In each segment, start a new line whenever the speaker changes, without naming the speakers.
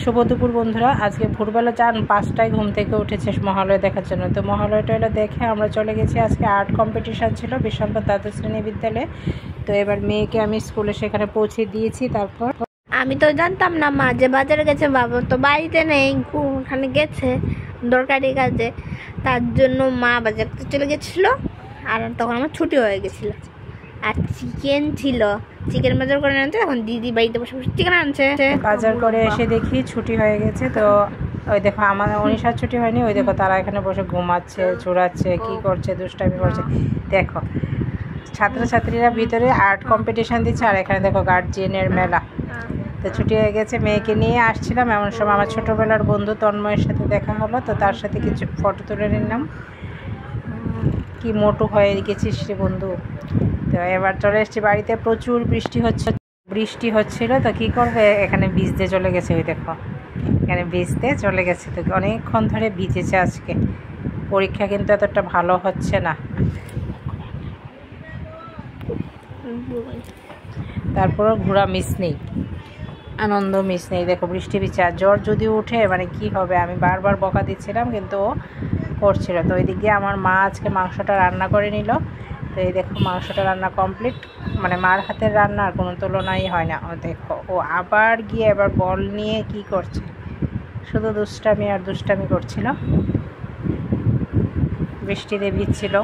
শুভ দুপুর বন্ধুরা। আজকে ভোরবেলা 5টায় ঘুম থেকে উঠেছে মহালয়া দেখার জন্য। তো মহালয়াটা দেখে আমরা চলে গেছি। আজকে আর্ট কম্পিটিশান ছিল বিশ্বম্বর দ্বাদশ শ্রেণী বিদ্যালয়ে। তো এবার মেয়েকে আমি স্কুলে সেখানে পৌঁছে দিয়েছি। তারপর
আমি তো জানতাম না মা যে বাজারে গেছে, বাবা তো বাড়িতে নেই, ওখানে গেছে দরকারি কাজে, তার জন্য মা বাজার করতে চলে গেছিলো। আর তখন আমার ছুটি হয়ে গেছিলো। আর চিকেন ছিল, চিকেন বাজার করে আনছে। এখন দিদি বাড়িতে বসে বসে চিকেন আনছে।
বাজার করে এসে দেখি ছুটি হয়ে গেছে। তো ওই দেখো আমাদের অনিশার ছুটি হয়নি। ওই দেখো তারা এখানে বসে ঘুমাচ্ছে, চুরাচ্ছে, কি করছে, দুষ্টামি করছে। দেখো ছাত্রছাত্রীরা ভিতরে আর্ট কম্পিটিশান দিচ্ছে, আর এখানে দেখো গার্জিয়ানের মেলা। তো ছুটি হয়ে গেছে, মেয়েকে নিয়ে আসছিলাম। এমন সময় আমার ছোটোবেলার বন্ধু তন্ময়ের সাথে দেখা হলো। তো তার সাথে কিছু ফটো তুলে নিলাম। কি মোটু হয়ে গেছিস রে বন্ধু। তো এবার চলে এসেছি বাড়িতে। প্রচুর বৃষ্টি হচ্ছিল। তো কী করবে, এখানে ভিজতে চলে গেছে। ওই দেখো এখানে ভিজতে চলে গেছে। তো অনেকক্ষণ ধরে ভিজেছে আজকে। পরীক্ষা কিন্তু এতটা ভালো হচ্ছে না। তারপরও ঘোরা মিস নেই, আনন্দ মিস নেই। দেখো বৃষ্টি ভিজছে। আর জ্বর যদি উঠে মানে কি হবে। আমি বারবার বকা দিচ্ছিলাম কিন্তু ও করছিল। তো ওই দিক দিয়ে আমার মা আজকে মাংসটা রান্না করে নিল। তো এই দেখো মাংসটা রান্না কমপ্লিট। মানে মার হাতের রান্নার কোনো তুলনাই হয় না। ও দেখো ও আবার গিয়ে এবার বল নিয়ে কি করছে, শুধু দুষ্টামি আর দুষ্টামি করছিল। বৃষ্টিতে ভিজছিল।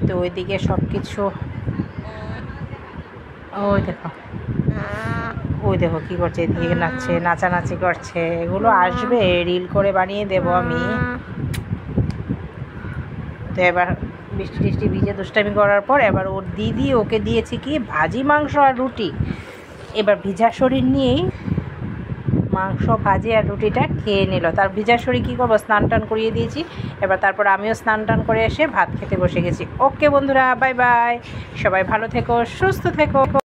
তো ওইদিকে সব কিছু ওই দেখো কি করছে, এদিকে নাচছে, নাচানাচি করছে। এগুলো আসবে, রিল করে বানিয়ে দেবো আমি। তো এবার বৃষ্টি ভিজে দুষ্টামি করার পর এবার ওর দিদি ওকে দিয়েছে কি ভাজি মাংস আর রুটি। এবার ভিজা শরীর নিয়েই মাংস ভাজি আর রুটিটা খেয়ে নিল। তার ভিজা শরীর কী করবো, স্নান টান করিয়ে দিয়েছি। এবার তারপর আমিও স্নান টান করে এসে ভাত খেতে বসে গেছি। ওকে বন্ধুরা, বাই বাই। সবাই ভালো থেকো, সুস্থ থেকো।